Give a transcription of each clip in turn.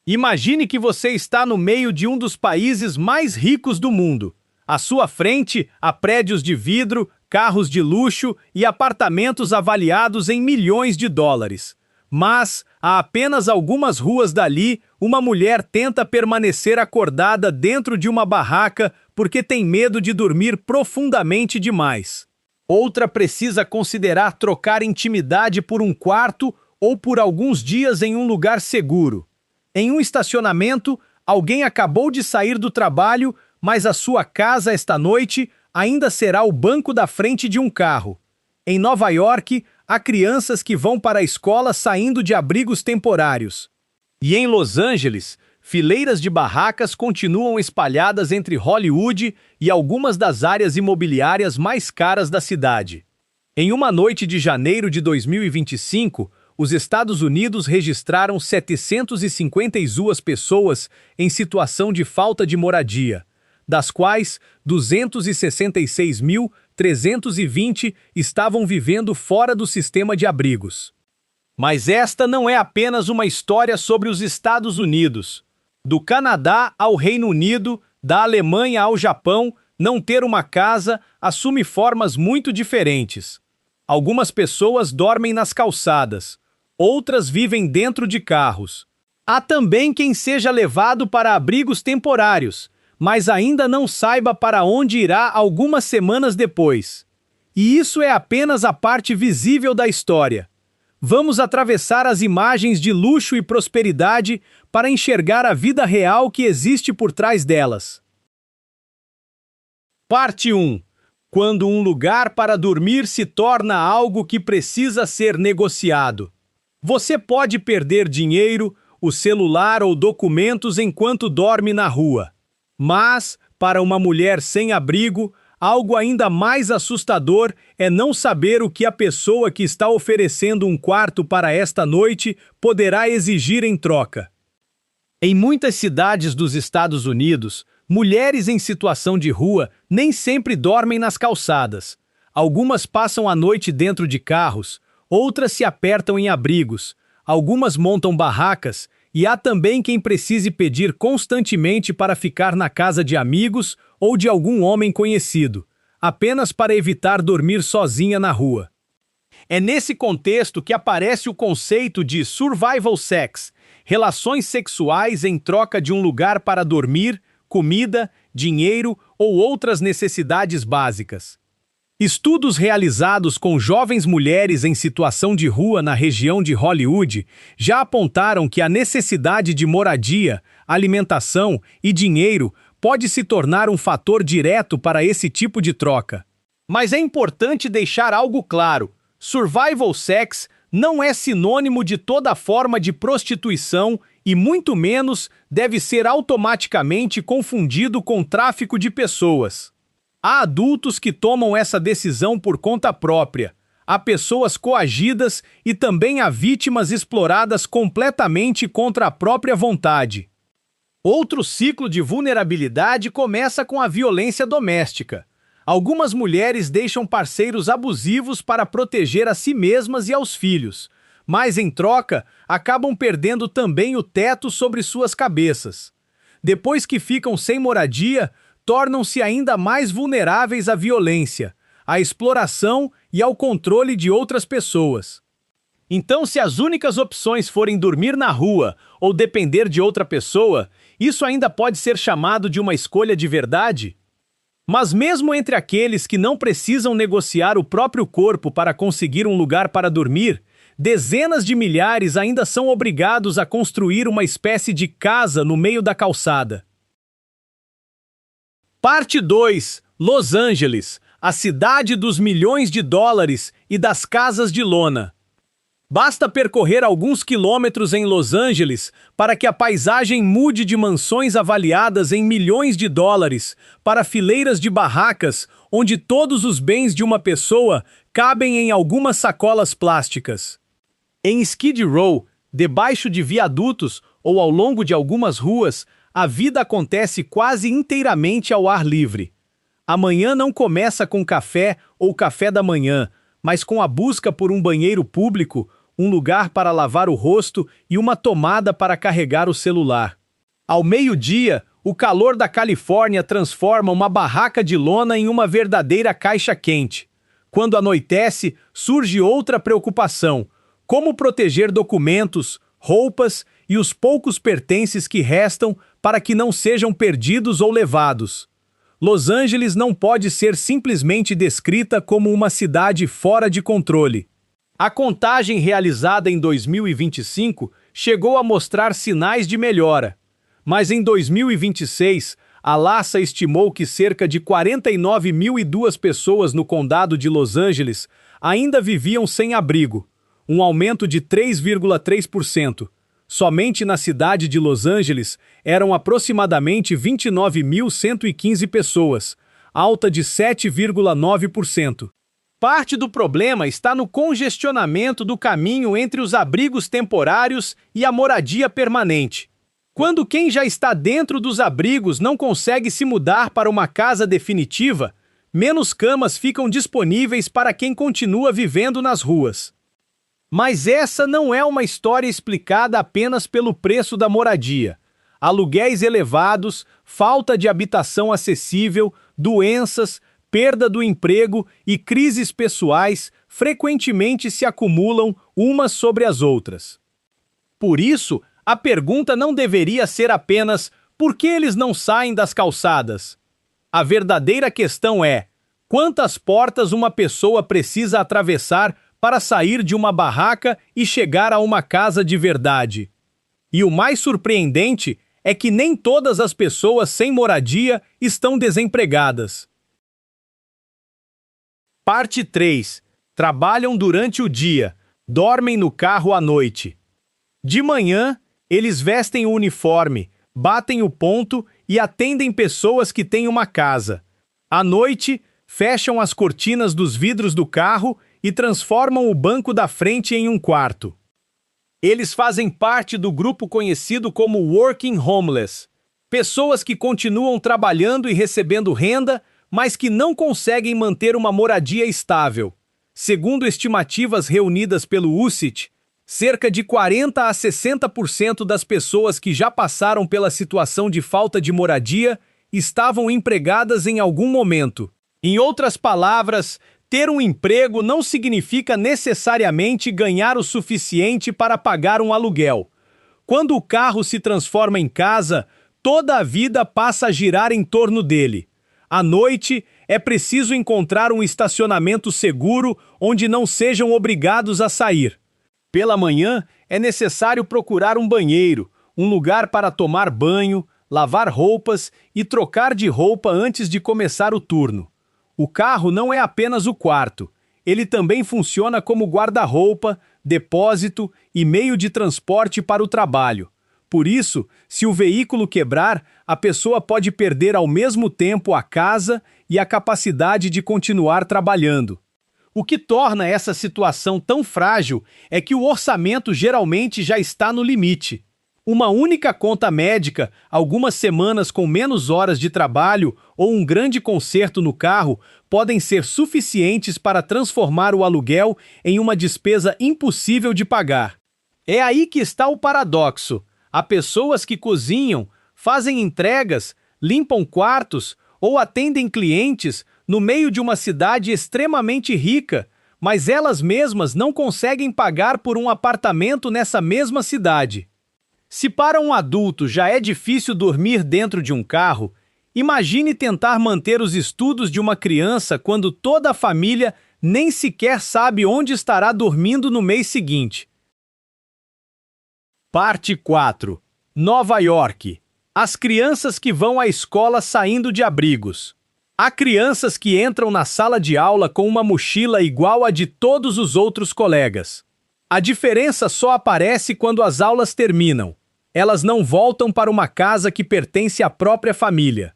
Imagine que você está no meio de um dos países mais ricos do mundo. À sua frente, há prédios de vidro, carros de luxo e apartamentos avaliados em milhões de dólares. Mas, a apenas algumas ruas dali, uma mulher tenta permanecer acordada dentro de uma barraca porque tem medo de dormir profundamente demais. Outra precisa considerar trocar intimidade por um quarto ou por alguns dias em um lugar seguro. Em um estacionamento, alguém acabou de sair do trabalho, mas a sua casa esta noite ainda será o banco da frente de um carro. Em Nova York, há crianças que vão para a escola saindo de abrigos temporários. E em Los Angeles, fileiras de barracas continuam espalhadas entre Hollywood e algumas das áreas imobiliárias mais caras da cidade. Em uma noite de janeiro de 2025, os Estados Unidos registraram 752 pessoas em situação de falta de moradia, das quais 266.320 estavam vivendo fora do sistema de abrigos. Mas esta não é apenas uma história sobre os Estados Unidos. Do Canadá ao Reino Unido, da Alemanha ao Japão, não ter uma casa assume formas muito diferentes. Algumas pessoas dormem nas calçadas, outras vivem dentro de carros. Há também quem seja levado para abrigos temporários, mas ainda não saiba para onde irá algumas semanas depois. E isso é apenas a parte visível da história. Vamos atravessar as imagens de luxo e prosperidade para enxergar a vida real que existe por trás delas. Parte 1. Quando um lugar para dormir se torna algo que precisa ser negociado. Você pode perder dinheiro, o celular ou documentos enquanto dorme na rua. Mas, para uma mulher sem abrigo, algo ainda mais assustador é não saber o que a pessoa que está oferecendo um quarto para esta noite poderá exigir em troca. Em muitas cidades dos Estados Unidos, mulheres em situação de rua nem sempre dormem nas calçadas. Algumas passam a noite dentro de carros, outras se apertam em abrigos, algumas montam barracas e há também quem precise pedir constantemente para ficar na casa de amigos ou de algum homem conhecido, apenas para evitar dormir sozinha na rua. É nesse contexto que aparece o conceito de survival sex, relações sexuais em troca de um lugar para dormir, comida, dinheiro ou outras necessidades básicas. Estudos realizados com jovens mulheres em situação de rua na região de Hollywood já apontaram que a necessidade de moradia, alimentação e dinheiro pode se tornar um fator direto para esse tipo de troca. Mas é importante deixar algo claro: survival sex não é sinônimo de toda forma de prostituição e muito menos deve ser automaticamente confundido com tráfico de pessoas. Há adultos que tomam essa decisão por conta própria, há pessoas coagidas e também há vítimas exploradas completamente contra a própria vontade. Outro ciclo de vulnerabilidade começa com a violência doméstica. Algumas mulheres deixam parceiros abusivos para proteger a si mesmas e aos filhos, mas em troca acabam perdendo também o teto sobre suas cabeças. Depois que ficam sem moradia, tornam-se ainda mais vulneráveis à violência, à exploração e ao controle de outras pessoas. Então, se as únicas opções forem dormir na rua ou depender de outra pessoa, isso ainda pode ser chamado de uma escolha de verdade? Mas mesmo entre aqueles que não precisam negociar o próprio corpo para conseguir um lugar para dormir, dezenas de milhares ainda são obrigados a construir uma espécie de casa no meio da calçada. Parte 2. Los Angeles, a cidade dos milhões de dólares e das casas de lona. Basta percorrer alguns quilômetros em Los Angeles para que a paisagem mude de mansões avaliadas em milhões de dólares para fileiras de barracas onde todos os bens de uma pessoa cabem em algumas sacolas plásticas. Em Skid Row, debaixo de viadutos ou ao longo de algumas ruas, a vida acontece quase inteiramente ao ar livre. A manhã não começa com café ou café da manhã, mas com a busca por um banheiro público, um lugar para lavar o rosto e uma tomada para carregar o celular. Ao meio-dia, o calor da Califórnia transforma uma barraca de lona em uma verdadeira caixa quente. Quando anoitece, surge outra preocupação: como proteger documentos, roupas e os poucos pertences que restam para que não sejam perdidos ou levados. Los Angeles não pode ser simplesmente descrita como uma cidade fora de controle. A contagem realizada em 2025 chegou a mostrar sinais de melhora, mas em 2026, a LASA estimou que cerca de 49.002 pessoas no condado de Los Angeles ainda viviam sem abrigo, um aumento de 3,3%. Somente na cidade de Los Angeles eram aproximadamente 29.115 pessoas, alta de 7,9%. Parte do problema está no congestionamento do caminho entre os abrigos temporários e a moradia permanente. Quando quem já está dentro dos abrigos não consegue se mudar para uma casa definitiva, menos camas ficam disponíveis para quem continua vivendo nas ruas. Mas essa não é uma história explicada apenas pelo preço da moradia. Aluguéis elevados, falta de habitação acessível, doenças, perda do emprego e crises pessoais frequentemente se acumulam umas sobre as outras. Por isso, a pergunta não deveria ser apenas por que eles não saem das calçadas. A verdadeira questão é: quantas portas uma pessoa precisa atravessar para sair de uma barraca e chegar a uma casa de verdade? E o mais surpreendente é que nem todas as pessoas sem moradia estão desempregadas. Parte 3. Trabalham durante o dia, dormem no carro à noite. De manhã, eles vestem o uniforme, batem o ponto e atendem pessoas que têm uma casa. À noite, fecham as cortinas dos vidros do carro e transformam o banco da frente em um quarto. Eles fazem parte do grupo conhecido como Working Homeless, pessoas que continuam trabalhando e recebendo renda, mas que não conseguem manter uma moradia estável. Segundo estimativas reunidas pelo UCIT, cerca de 40 a 60% das pessoas que já passaram pela situação de falta de moradia estavam empregadas em algum momento. Em outras palavras, ter um emprego não significa necessariamente ganhar o suficiente para pagar um aluguel. Quando o carro se transforma em casa, toda a vida passa a girar em torno dele. À noite, é preciso encontrar um estacionamento seguro onde não sejam obrigados a sair. Pela manhã, é necessário procurar um banheiro, um lugar para tomar banho, lavar roupas e trocar de roupa antes de começar o turno. O carro não é apenas o quarto, ele também funciona como guarda-roupa, depósito e meio de transporte para o trabalho. Por isso, se o veículo quebrar, a pessoa pode perder ao mesmo tempo a casa e a capacidade de continuar trabalhando. O que torna essa situação tão frágil é que o orçamento geralmente já está no limite. Uma única conta médica, algumas semanas com menos horas de trabalho ou um grande conserto no carro podem ser suficientes para transformar o aluguel em uma despesa impossível de pagar. É aí que está o paradoxo. Há pessoas que cozinham, fazem entregas, limpam quartos ou atendem clientes no meio de uma cidade extremamente rica, mas elas mesmas não conseguem pagar por um apartamento nessa mesma cidade. Se para um adulto já é difícil dormir dentro de um carro, imagine tentar manter os estudos de uma criança quando toda a família nem sequer sabe onde estará dormindo no mês seguinte. Parte 4. Nova York. As crianças que vão à escola saindo de abrigos. Há crianças que entram na sala de aula com uma mochila igual à de todos os outros colegas. A diferença só aparece quando as aulas terminam. Elas não voltam para uma casa que pertence à própria família.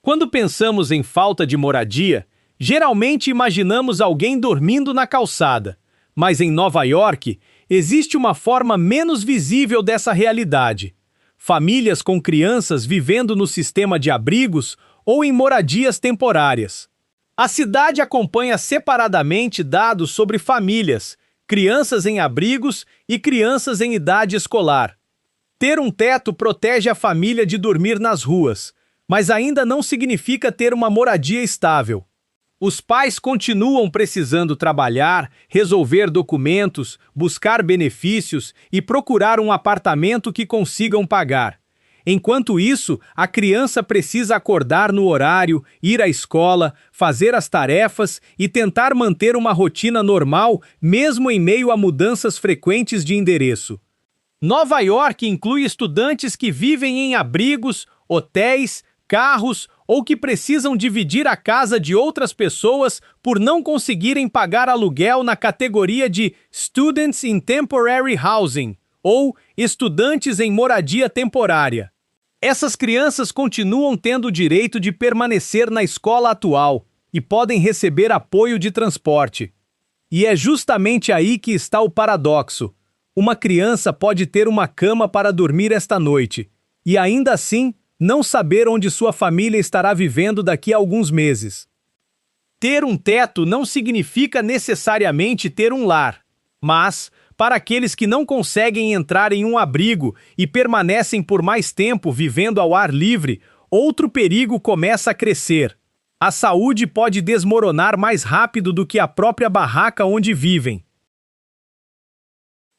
Quando pensamos em falta de moradia, geralmente imaginamos alguém dormindo na calçada. Mas em Nova York, existe uma forma menos visível dessa realidade. Famílias com crianças vivendo no sistema de abrigos ou em moradias temporárias. A cidade acompanha separadamente dados sobre famílias crianças em abrigos e crianças em idade escolar. Ter um teto protege a família de dormir nas ruas, mas ainda não significa ter uma moradia estável. Os pais continuam precisando trabalhar, resolver documentos, buscar benefícios e procurar um apartamento que consigam pagar. Enquanto isso, a criança precisa acordar no horário, ir à escola, fazer as tarefas e tentar manter uma rotina normal, mesmo em meio a mudanças frequentes de endereço. Nova York inclui estudantes que vivem em abrigos, hotéis, carros ou que precisam dividir a casa de outras pessoas por não conseguirem pagar aluguel na categoria de Students in Temporary Housing, ou estudantes em moradia temporária. Essas crianças continuam tendo o direito de permanecer na escola atual e podem receber apoio de transporte. E é justamente aí que está o paradoxo. Uma criança pode ter uma cama para dormir esta noite, e ainda assim não saber onde sua família estará vivendo daqui a alguns meses. Ter um teto não significa necessariamente ter um lar, mas, para aqueles que não conseguem entrar em um abrigo e permanecem por mais tempo vivendo ao ar livre, outro perigo começa a crescer. A saúde pode desmoronar mais rápido do que a própria barraca onde vivem.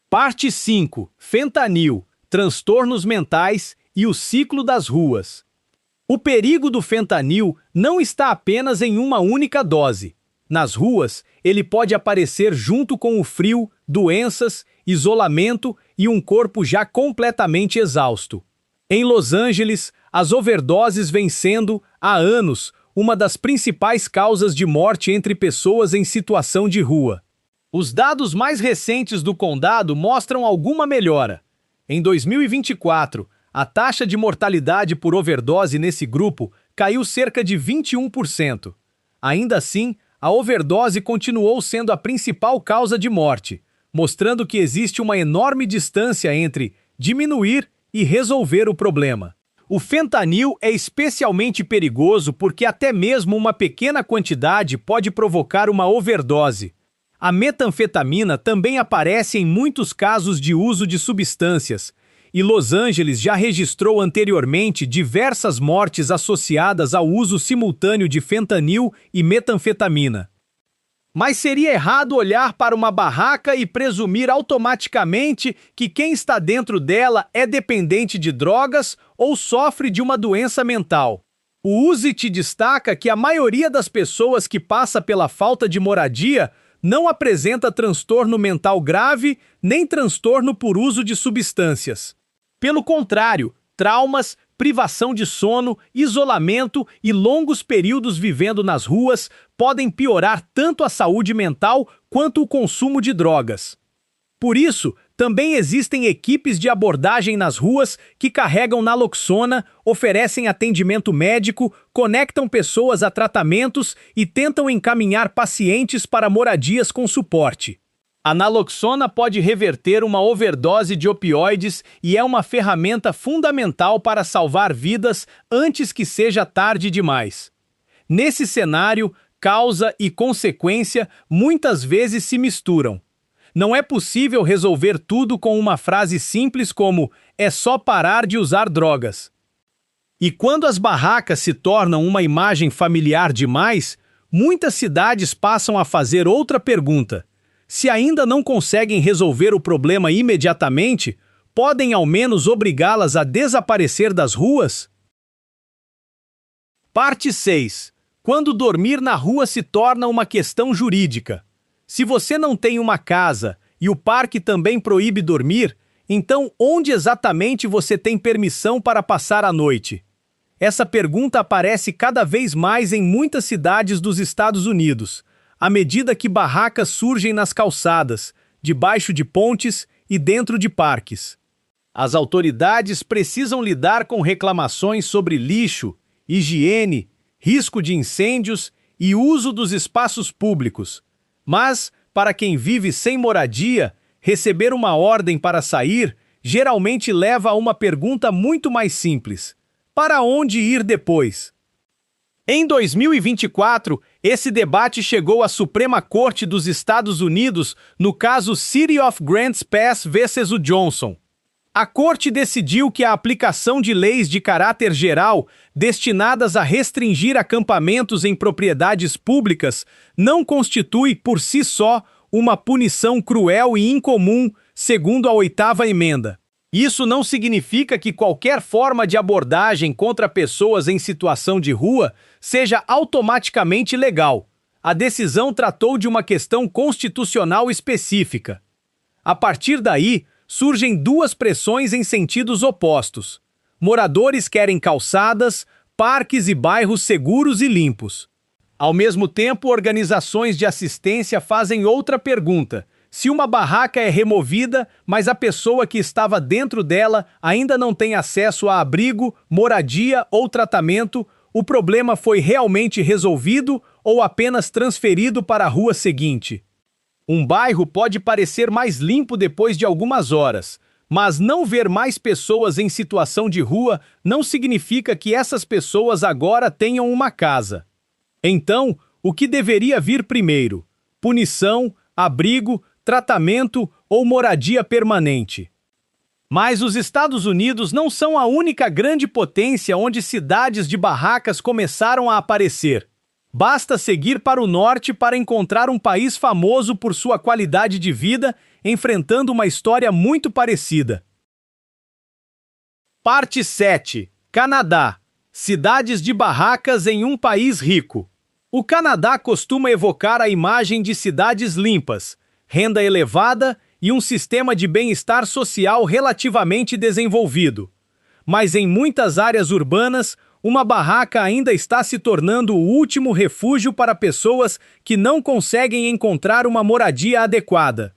Parte 5. Fentanil, transtornos mentais e o ciclo das ruas. O perigo do fentanil não está apenas em uma única dose. Nas ruas, ele pode aparecer junto com o frio, doenças, isolamento e um corpo já completamente exausto. Em Los Angeles, as overdoses vêm sendo, há anos, uma das principais causas de morte entre pessoas em situação de rua. Os dados mais recentes do condado mostram alguma melhora. Em 2024, a taxa de mortalidade por overdose nesse grupo caiu cerca de 21%. Ainda assim, a overdose continuou sendo a principal causa de morte, mostrando que existe uma enorme distância entre diminuir e resolver o problema. O fentanil é especialmente perigoso porque até mesmo uma pequena quantidade pode provocar uma overdose. A metanfetamina também aparece em muitos casos de uso de substâncias, e Los Angeles já registrou anteriormente diversas mortes associadas ao uso simultâneo de fentanil e metanfetamina. Mas seria errado olhar para uma barraca e presumir automaticamente que quem está dentro dela é dependente de drogas ou sofre de uma doença mental. O UZI destaca que a maioria das pessoas que passa pela falta de moradia não apresenta transtorno mental grave nem transtorno por uso de substâncias. Pelo contrário, traumas, privação de sono, isolamento e longos períodos vivendo nas ruas podem piorar tanto a saúde mental quanto o consumo de drogas. Por isso, também existem equipes de abordagem nas ruas que carregam naloxona, oferecem atendimento médico, conectam pessoas a tratamentos e tentam encaminhar pacientes para moradias com suporte. A naloxona pode reverter uma overdose de opioides e é uma ferramenta fundamental para salvar vidas antes que seja tarde demais. Nesse cenário, causa e consequência muitas vezes se misturam. Não é possível resolver tudo com uma frase simples como "é só parar de usar drogas". E quando as barracas se tornam uma imagem familiar demais, muitas cidades passam a fazer outra pergunta. Se ainda não conseguem resolver o problema imediatamente, podem ao menos obrigá-las a desaparecer das ruas? Parte 6. Quando dormir na rua se torna uma questão jurídica. Se você não tem uma casa e o parque também proíbe dormir, então onde exatamente você tem permissão para passar a noite? Essa pergunta aparece cada vez mais em muitas cidades dos Estados Unidos, à medida que barracas surgem nas calçadas, debaixo de pontes e dentro de parques. As autoridades precisam lidar com reclamações sobre lixo, higiene, risco de incêndios e uso dos espaços públicos. Mas, para quem vive sem moradia, receber uma ordem para sair geralmente leva a uma pergunta muito mais simples: para onde ir depois? Em 2024, esse debate chegou à Suprema Corte dos Estados Unidos no caso City of Grants Pass vs. o Johnson. A Corte decidiu que a aplicação de leis de caráter geral destinadas a restringir acampamentos em propriedades públicas não constitui, por si só, uma punição cruel e incomum, segundo a 8ª emenda. Isso não significa que qualquer forma de abordagem contra pessoas em situação de rua seja automaticamente legal. A decisão tratou de uma questão constitucional específica. A partir daí, surgem duas pressões em sentidos opostos. Moradores querem calçadas, parques e bairros seguros e limpos. Ao mesmo tempo, organizações de assistência fazem outra pergunta: se uma barraca é removida, mas a pessoa que estava dentro dela ainda não tem acesso a abrigo, moradia ou tratamento, o problema foi realmente resolvido ou apenas transferido para a rua seguinte? Um bairro pode parecer mais limpo depois de algumas horas, mas não ver mais pessoas em situação de rua não significa que essas pessoas agora tenham uma casa. Então, o que deveria vir primeiro? Punição, abrigo, tratamento ou moradia permanente? Mas os Estados Unidos não são a única grande potência onde cidades de barracas começaram a aparecer. Basta seguir para o norte para encontrar um país famoso por sua qualidade de vida, enfrentando uma história muito parecida. Parte 7. Canadá. Cidades de barracas em um país rico. O Canadá costuma evocar a imagem de cidades limpas, renda elevada e um sistema de bem-estar social relativamente desenvolvido. Mas em muitas áreas urbanas, uma barraca ainda está se tornando o último refúgio para pessoas que não conseguem encontrar uma moradia adequada.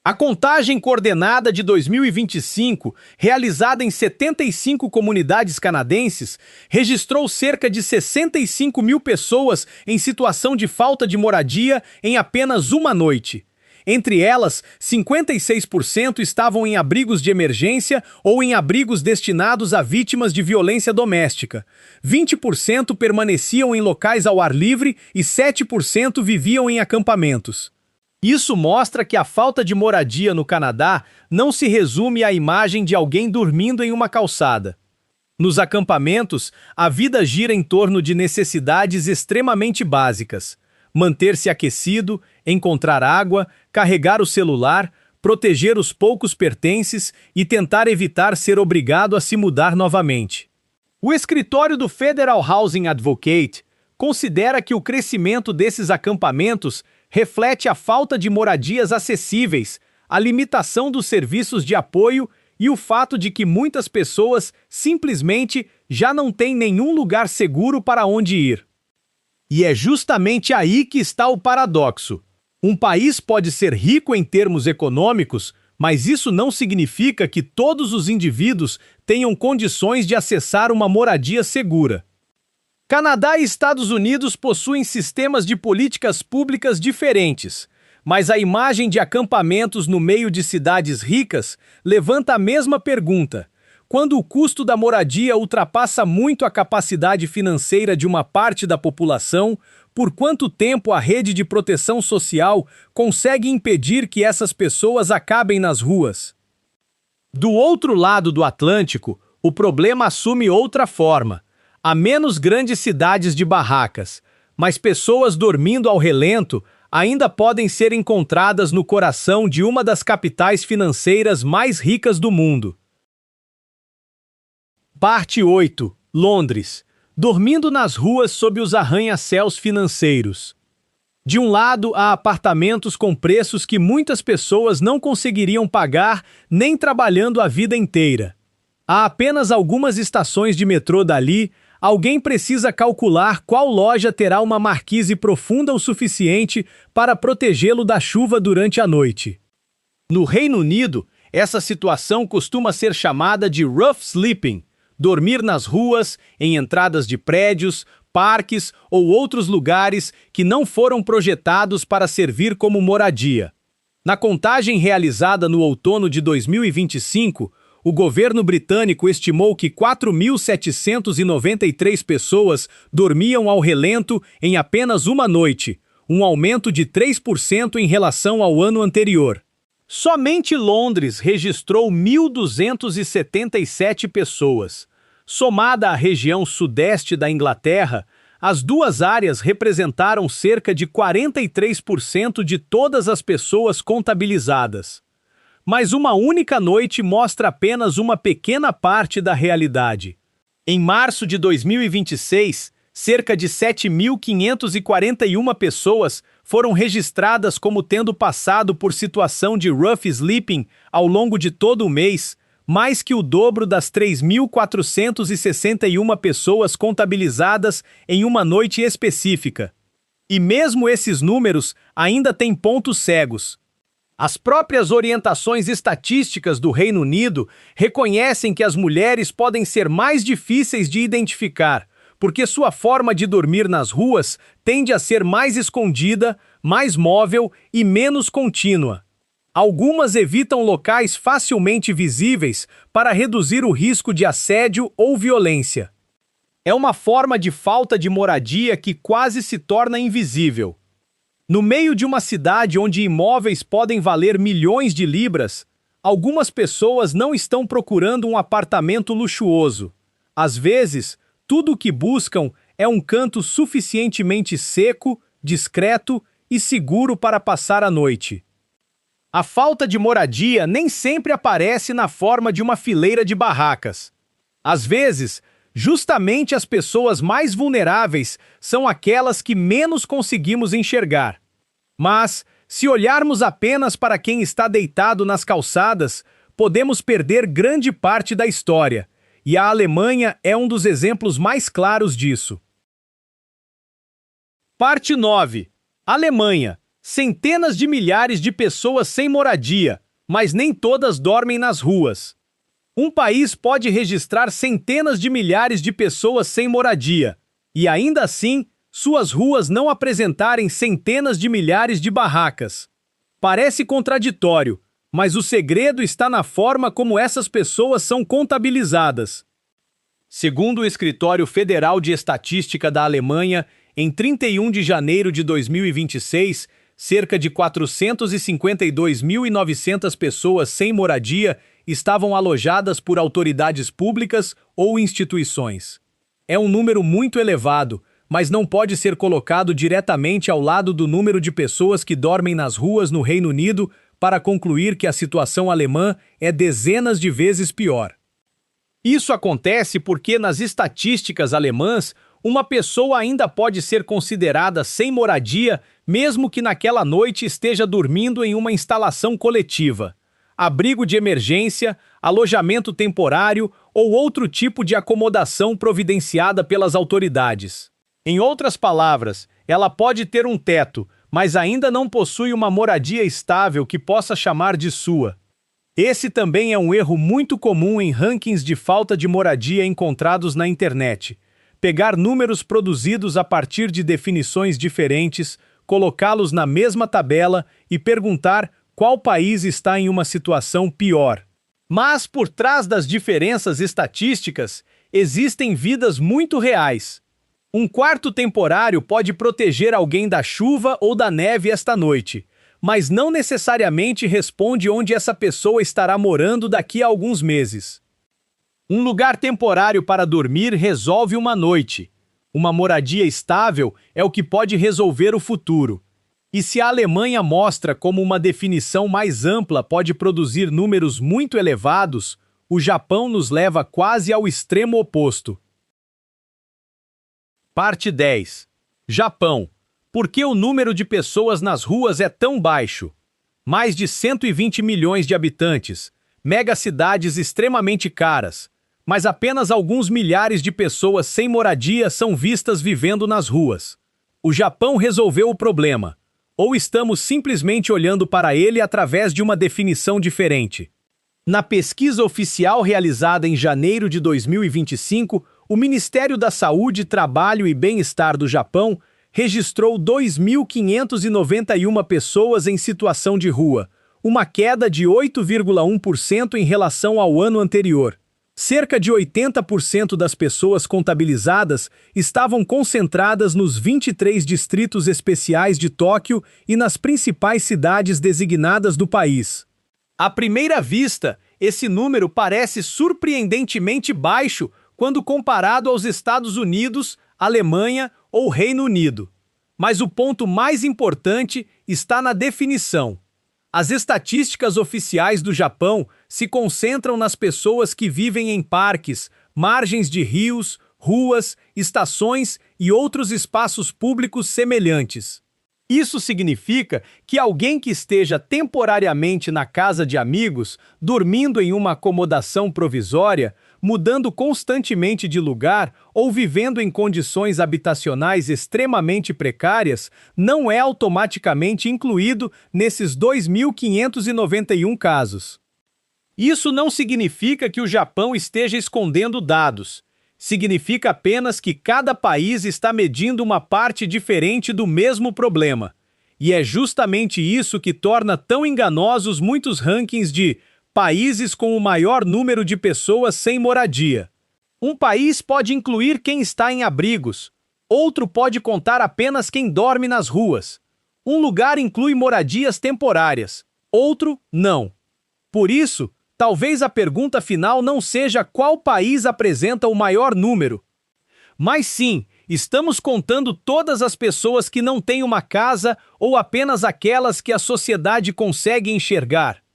A contagem coordenada de 2025, realizada em 75 comunidades canadenses, registrou cerca de 65 mil pessoas em situação de falta de moradia em apenas uma noite. Entre elas, 56% estavam em abrigos de emergência ou em abrigos destinados a vítimas de violência doméstica. 20% permaneciam em locais ao ar livre e 7% viviam em acampamentos. Isso mostra que a falta de moradia no Canadá não se resume à imagem de alguém dormindo em uma calçada. Nos acampamentos, a vida gira em torno de necessidades extremamente básicas: manter-se aquecido, encontrar água, carregar o celular, proteger os poucos pertences e tentar evitar ser obrigado a se mudar novamente. O escritório do Federal Housing Advocate considera que o crescimento desses acampamentos reflete a falta de moradias acessíveis, a limitação dos serviços de apoio e o fato de que muitas pessoas simplesmente já não têm nenhum lugar seguro para onde ir. E é justamente aí que está o paradoxo. Um país pode ser rico em termos econômicos, mas isso não significa que todos os indivíduos tenham condições de acessar uma moradia segura. Canadá e Estados Unidos possuem sistemas de políticas públicas diferentes, mas a imagem de acampamentos no meio de cidades ricas levanta a mesma pergunta: quando o custo da moradia ultrapassa muito a capacidade financeira de uma parte da população, por quanto tempo a rede de proteção social consegue impedir que essas pessoas acabem nas ruas? Do outro lado do Atlântico, o problema assume outra forma. Há menos grandes cidades de barracas, mas pessoas dormindo ao relento ainda podem ser encontradas no coração de uma das capitais financeiras mais ricas do mundo. Parte 8. Londres. Dormindo nas ruas sob os arranha-céus financeiros. De um lado, há apartamentos com preços que muitas pessoas não conseguiriam pagar nem trabalhando a vida inteira. Há apenas algumas estações de metrô dali. Alguém precisa calcular qual loja terá uma marquise profunda o suficiente para protegê-lo da chuva durante a noite. No Reino Unido, essa situação costuma ser chamada de rough sleeping, dormir nas ruas, em entradas de prédios, parques ou outros lugares que não foram projetados para servir como moradia. Na contagem realizada no outono de 2025, o governo britânico estimou que 4.793 pessoas dormiam ao relento em apenas uma noite, um aumento de 3% em relação ao ano anterior. Somente Londres registrou 1.277 pessoas. Somada à região sudeste da Inglaterra, as duas áreas representaram cerca de 43% de todas as pessoas contabilizadas. Mas uma única noite mostra apenas uma pequena parte da realidade. Em março de 2026, cerca de 7.541 pessoas foram registradas como tendo passado por situação de rough sleeping ao longo de todo o mês, mais que o dobro das 3.461 pessoas contabilizadas em uma noite específica. E mesmo esses números ainda têm pontos cegos. As próprias orientações estatísticas do Reino Unido reconhecem que as mulheres podem ser mais difíceis de identificar, porque sua forma de dormir nas ruas tende a ser mais escondida, mais móvel e menos contínua. Algumas evitam locais facilmente visíveis para reduzir o risco de assédio ou violência. É uma forma de falta de moradia que quase se torna invisível. No meio de uma cidade onde imóveis podem valer milhões de libras, algumas pessoas não estão procurando um apartamento luxuoso. Às vezes, tudo o que buscam é um canto suficientemente seco, discreto e seguro para passar a noite. A falta de moradia nem sempre aparece na forma de uma fileira de barracas. Às vezes, justamente as pessoas mais vulneráveis são aquelas que menos conseguimos enxergar. Mas, se olharmos apenas para quem está deitado nas calçadas, podemos perder grande parte da história, e a Alemanha é um dos exemplos mais claros disso. Parte 9. Alemanha. Centenas de milhares de pessoas sem moradia, mas nem todas dormem nas ruas. Um país pode registrar centenas de milhares de pessoas sem moradia, e ainda assim, suas ruas não apresentarem centenas de milhares de barracas. Parece contraditório, mas o segredo está na forma como essas pessoas são contabilizadas. Segundo o Escritório Federal de Estatística da Alemanha, em 31 de janeiro de 2026, cerca de 452.900 pessoas sem moradia estavam alojadas por autoridades públicas ou instituições. É um número muito elevado, mas não pode ser colocado diretamente ao lado do número de pessoas que dormem nas ruas no Reino Unido para concluir que a situação alemã é dezenas de vezes pior. Isso acontece porque, nas estatísticas alemãs, uma pessoa ainda pode ser considerada sem moradia mesmo que naquela noite esteja dormindo em uma instalação coletiva, abrigo de emergência, alojamento temporário ou outro tipo de acomodação providenciada pelas autoridades. Em outras palavras, ela pode ter um teto, mas ainda não possui uma moradia estável que possa chamar de sua. Esse também é um erro muito comum em rankings de falta de moradia encontrados na internet. Pegar números produzidos a partir de definições diferentes, colocá-los na mesma tabela e perguntar qual país está em uma situação pior. Mas por trás das diferenças estatísticas, existem vidas muito reais. Um quarto temporário pode proteger alguém da chuva ou da neve esta noite, mas não necessariamente responde onde essa pessoa estará morando daqui a alguns meses. Um lugar temporário para dormir resolve uma noite. Uma moradia estável é o que pode resolver o futuro. E se a Alemanha mostra como uma definição mais ampla pode produzir números muito elevados, o Japão nos leva quase ao extremo oposto. Parte 10. Japão. Por que o número de pessoas nas ruas é tão baixo? Mais de 120 milhões de habitantes, megacidades extremamente caras, mas apenas alguns milhares de pessoas sem moradia são vistas vivendo nas ruas. O Japão resolveu o problema, ou estamos simplesmente olhando para ele através de uma definição diferente? Na pesquisa oficial realizada em janeiro de 2025, o Ministério da Saúde, Trabalho e Bem-Estar do Japão registrou 2.591 pessoas em situação de rua, uma queda de 8,1% em relação ao ano anterior. Cerca de 80% das pessoas contabilizadas estavam concentradas nos 23 distritos especiais de Tóquio e nas principais cidades designadas do país. À primeira vista, esse número parece surpreendentemente baixo quando comparado aos Estados Unidos, Alemanha ou Reino Unido. Mas o ponto mais importante está na definição. As estatísticas oficiais do Japão se concentram nas pessoas que vivem em parques, margens de rios, ruas, estações e outros espaços públicos semelhantes. Isso significa que alguém que esteja temporariamente na casa de amigos, dormindo em uma acomodação provisória, mudando constantemente de lugar ou vivendo em condições habitacionais extremamente precárias, não é automaticamente incluído nesses 2.591 casos. Isso não significa que o Japão esteja escondendo dados. Significa apenas que cada país está medindo uma parte diferente do mesmo problema. E é justamente isso que torna tão enganosos muitos rankings de países com o maior número de pessoas sem moradia. Um país pode incluir quem está em abrigos, outro pode contar apenas quem dorme nas ruas. Um lugar inclui moradias temporárias, outro não. Por isso, talvez a pergunta final não seja qual país apresenta o maior número. Mas sim, estamos contando todas as pessoas que não têm uma casa ou apenas aquelas que a sociedade consegue enxergar.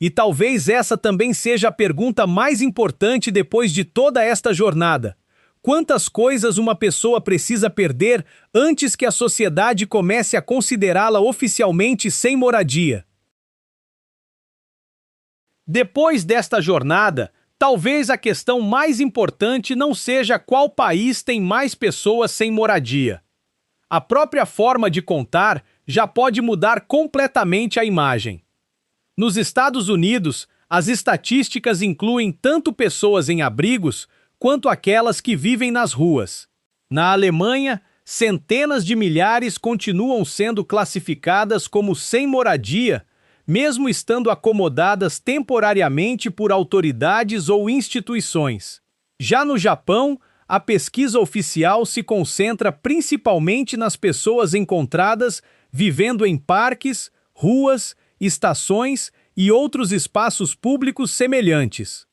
E talvez essa também seja a pergunta mais importante depois de toda esta jornada. Quantas coisas uma pessoa precisa perder antes que a sociedade comece a considerá-la oficialmente sem moradia? Depois desta jornada, talvez a questão mais importante não seja qual país tem mais pessoas sem moradia. A própria forma de contar já pode mudar completamente a imagem. Nos Estados Unidos, as estatísticas incluem tanto pessoas em abrigos quanto aquelas que vivem nas ruas. Na Alemanha, centenas de milhares continuam sendo classificadas como sem moradia, mesmo estando acomodadas temporariamente por autoridades ou instituições. Já no Japão, a pesquisa oficial se concentra principalmente nas pessoas encontradas vivendo em parques, ruas, estações e outros espaços públicos semelhantes.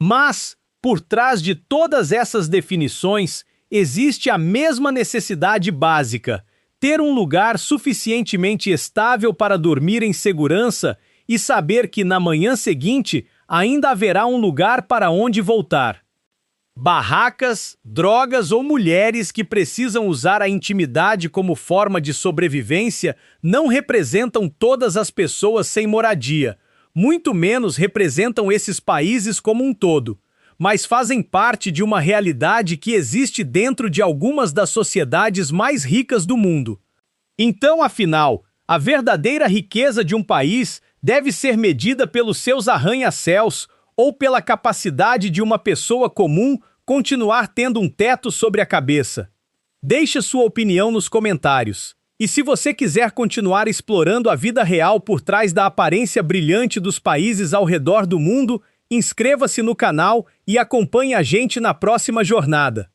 Mas, por trás de todas essas definições, existe a mesma necessidade básica: ter um lugar suficientemente estável para dormir em segurança e saber que na manhã seguinte ainda haverá um lugar para onde voltar. Barracas, drogas ou mulheres que precisam usar a intimidade como forma de sobrevivência não representam todas as pessoas sem moradia, muito menos representam esses países como um todo, mas fazem parte de uma realidade que existe dentro de algumas das sociedades mais ricas do mundo. Então, afinal, a verdadeira riqueza de um país deve ser medida pelos seus arranha-céus ou pela capacidade de uma pessoa comum continuar tendo um teto sobre a cabeça. Deixe sua opinião nos comentários. E se você quiser continuar explorando a vida real por trás da aparência brilhante dos países ao redor do mundo, inscreva-se no canal e acompanhe a gente na próxima jornada.